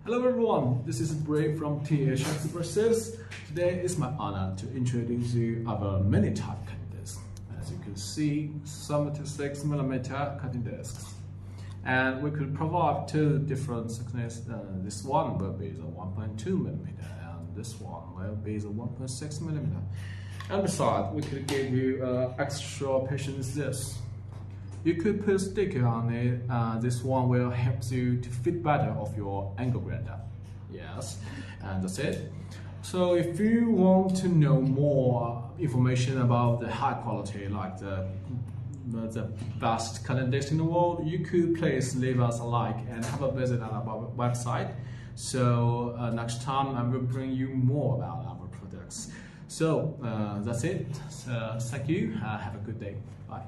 Hello everyone, this is Brave from THX Abrasives. Today is my honor to introduce you our mini type cutting disc. As you can see, 76mm cutting discs. And we could provide two different thickness. This one will be the 1.2mm and this one will be the 1.6mm. And besides, we could give you extra patience this. You could put a sticker on it. This one will help you to fit better of your angle grinder. Yes, and that's it. So if you want to know more information about the high quality, like the best cutting disc in the world, you could please leave us a like and have a visit on our website. So next time I will bring you more about our products. So that's it. Thank you. Have a good day. Bye.